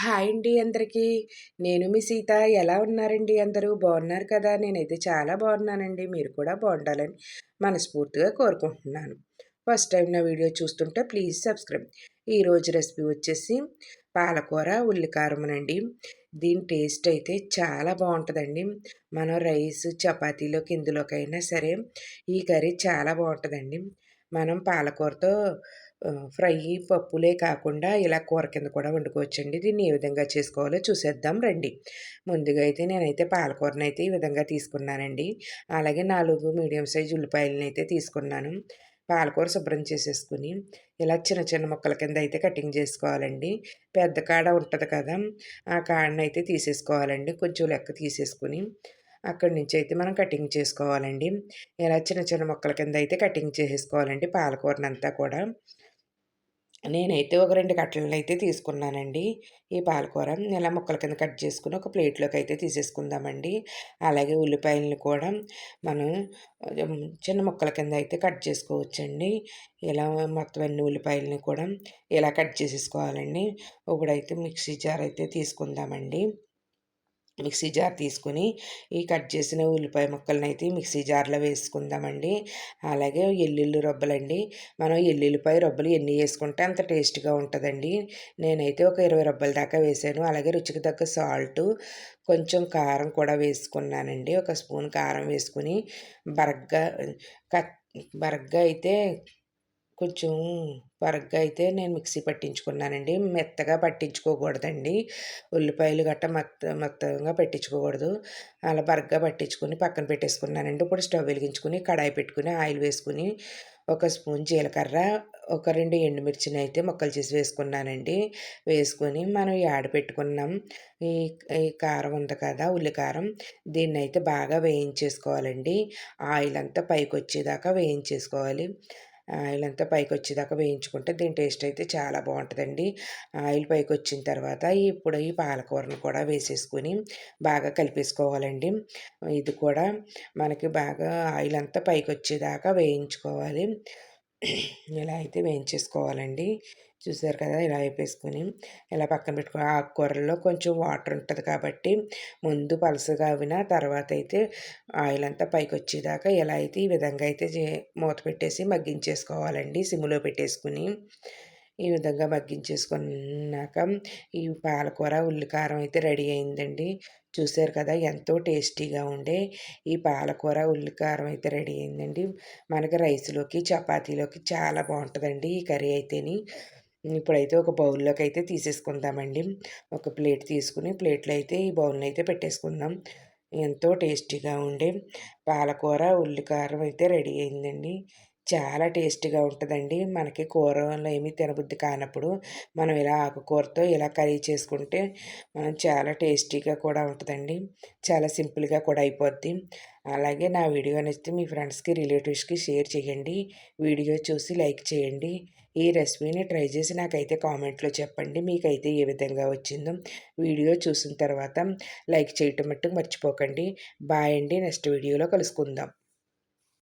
Hi అండి అందరికీ. నేను మీ సీత. ఎలా ఉన్నారండి అందరూ? బాగున్నారు కదా? నేనైతే చాలా బాగున్నానండి. మీరు కూడా బాగుండాలని మనస్ఫూర్తిగా కోరుకుంటున్నాను. ఫస్ట్ టైం నా వీడియో చూస్తుంటే ప్లీజ్ సబ్స్క్రైబ్. ఈరోజు రెసిపీ వచ్చేసి పాలకూర ఉల్లికారమనండి. దీని టేస్ట్ అయితే చాలా బాగుంటుందండి. మనం రైస్ చపాతీలోకి ఇందులోకైనా సరే ఈ కర్రీ చాలా బాగుంటుందండి. మనం పాలకూరతో ఫ్రై పప్పులే కాకుండా ఇలా కూర కింద కూడా వండుకోవచ్చండి. దీన్ని ఏ విధంగా చేసుకోవాలో చూసేద్దాం రండి. ముందుగా అయితే నేనైతే పాలకూరనైతే ఈ విధంగా తీసుకున్నానండి. అలాగే 4 మీడియం సైజు ఉల్లిపాయలనైతే తీసుకున్నాను. పాలకూర శుభ్రం చేసేసుకుని ఇలా చిన్న చిన్న ముక్కల కింద అయితే కటింగ్ చేసుకోవాలండి. పెద్ద కాడ ఉంటది కదా! ఆ కాడనైతే తీసేసుకోవాలండి. కొంచెం లెక్క తీసేసుకుని అక్కడి నుంచి అయితే మనం కటింగ్ చేసుకోవాలండి. ఇలా చిన్న చిన్న ముక్కల కింద అయితే కటింగ్ చేసేసుకోవాలండి పాలకూరనంతా కూడా. నేనైతే ఒక 2 కట్టలనైతే తీసుకున్నానండి. ఈ పాలకూర ఇలా ముక్కల కింద కట్ చేసుకొని ఒక ప్లేట్‌లోకి అయితే తీసేసుకుందామండి. అలాగే ఉల్లిపాయలను కూడా మనం చిన్న ముక్కల కింద అయితే కట్ చేసుకోవచ్చండి. ఇలా మొత్తం అన్ని ఉల్లిపాయలని కూడా ఇలా కట్ చేసేసుకోవాలండి. ఇప్పుడైతే మిక్సీ జార్ అయితే తీసుకుందామండి. మిక్సీ జార్ తీసుకొని ఈ కట్ చేసిన ఉల్లిపాయ ముక్కలనైతే మిక్సీ జార్లో వేసుకుందామండి. అలాగే ఎల్లుల్లి రబ్బలండి. మనం ఎల్లుల్లిపాయ రబ్బలు ఎన్ని వేసుకుంటే అంత టేస్ట్‌గా ఉంటుందండి. నేనైతే ఒక 20 రబ్బల దాకా వేసాను. అలాగే రుచికి తగ్గ సాల్టు, కొంచెం కారం కూడా వేసుకున్నానండి. ఒక స్పూన్ కారం వేసుకొని బరగ్గా కట్ బరగ్గా అయితే కొంచెం బరగ్గా అయితే నేను మిక్సీ పట్టించుకున్నానండి. మెత్తగా పట్టించుకోకూడదండి. ఉల్లిపాయలు గట్రా మెత్తగా పట్టించుకోకూడదు. అలా బరగ్గా పట్టించుకొని పక్కన పెట్టేసుకున్నానండి. ఇప్పుడు స్టవ్ వెలిగించుకొని కడాయి పెట్టుకొని ఆయిల్ వేసుకొని ఒక స్పూన్ జీలకర్ర, ఒక 2 ఎండుమిర్చినైతే ముక్కలు చేసి వేసుకున్నానండి. వేసుకొని మనం పెట్టుకున్నాం ఈ ఈ కారం ఉంది కదా! ఉల్లికారం, దీన్నైతే బాగా వేయించేసుకోవాలండి. ఆయిల్ అంతా పైకొచ్చేదాకా వేయించేసుకోవాలి. ఆయిల్ అంతా పైకొచ్చేదాకా వేయించుకుంటే దీని టేస్ట్ అయితే చాలా బాగుంటుందండి. ఆయిల్ పైకొచ్చిన తర్వాత ఇప్పుడు ఈ పాలకూరను కూడా వేసేసుకొని బాగా కలిపేసుకోవాలండి. ఇది కూడా మనకి బాగా ఆయిల్ అంతా పైకొచ్చేదాకా వేయించుకోవాలి. ఇలా అయితే వేయించేసుకోవాలండి. చూసారు కదా! ఇలా వేపేసుకొని ఇలా పక్కన పెట్టుకొని ఆకుకూరల్లో కొంచెం వాటర్ ఉంటది కాబట్టి ముందు పలసగా అవినా తర్వాత అయితే ఆయిల్ అంతా పైకొచ్చేదాకా ఇలా అయితే ఈ విధంగా అయితే మూత పెట్టేసి మగ్గించేసుకోవాలండి సిమ్‌లో పెట్టేసుకొని. ఈ విధంగా మగ్గించేసుకున్నాక ఈ పాలకూర, ఉల్లికారం అయితే రెడీ అయిందండి. చూసారు కదా! ఎంతో టేస్టీగా ఉండే ఈ పాలకూర, ఉల్లికారం అయితే రెడీ అయిందండి. మనకి రైస్‌లోకి, చపాతీలోకి చాలా బావుంటదండి ఈ కర్రీ అయితేని. ఇప్పుడైతే ఒక బౌల్‌లోకి అయితే తీసేసుకుందామండి. ఒక ప్లేట్ తీసుకొని ప్లేట్‌లో అయితే ఈ బౌల్‌ని అయితే పెట్టేసుకుందాం. ఎంతో టేస్టీగా ఉండే పాలకూర, ఉల్లికారం అయితే రెడీ అయిందండి. చాలా టేస్టీగా ఉంటదండి. మనకి కూరలో ఏమి తినబుద్ధి కానప్పుడు మనం ఇలా ఆకుకూరతో ఇలా కర్రీ చేసుకుంటే మనం చాలా టేస్టీగా కూడా ఉంటదండి. చాలా సింపుల్‌గా కూడా అయిపోద్ది. అలాగే నా వీడియో నచ్చితే మీ ఫ్రెండ్స్‌కి, రిలేటివ్స్‌కి షేర్ చేయండి. వీడియో చూసి లైక్ చేయండి. ఈ రెసిపీని ట్రై చేసి నాకైతే కామెంట్‌లో చెప్పండి. మీకైతే ఏ విధంగా వచ్చిందో. వీడియో చూసిన తర్వాత లైక్ చేయటం మట్టుకు మర్చిపోకండి. బాయ్ అండి. నెక్స్ట్ వీడియోలో కలుసుకుందాం.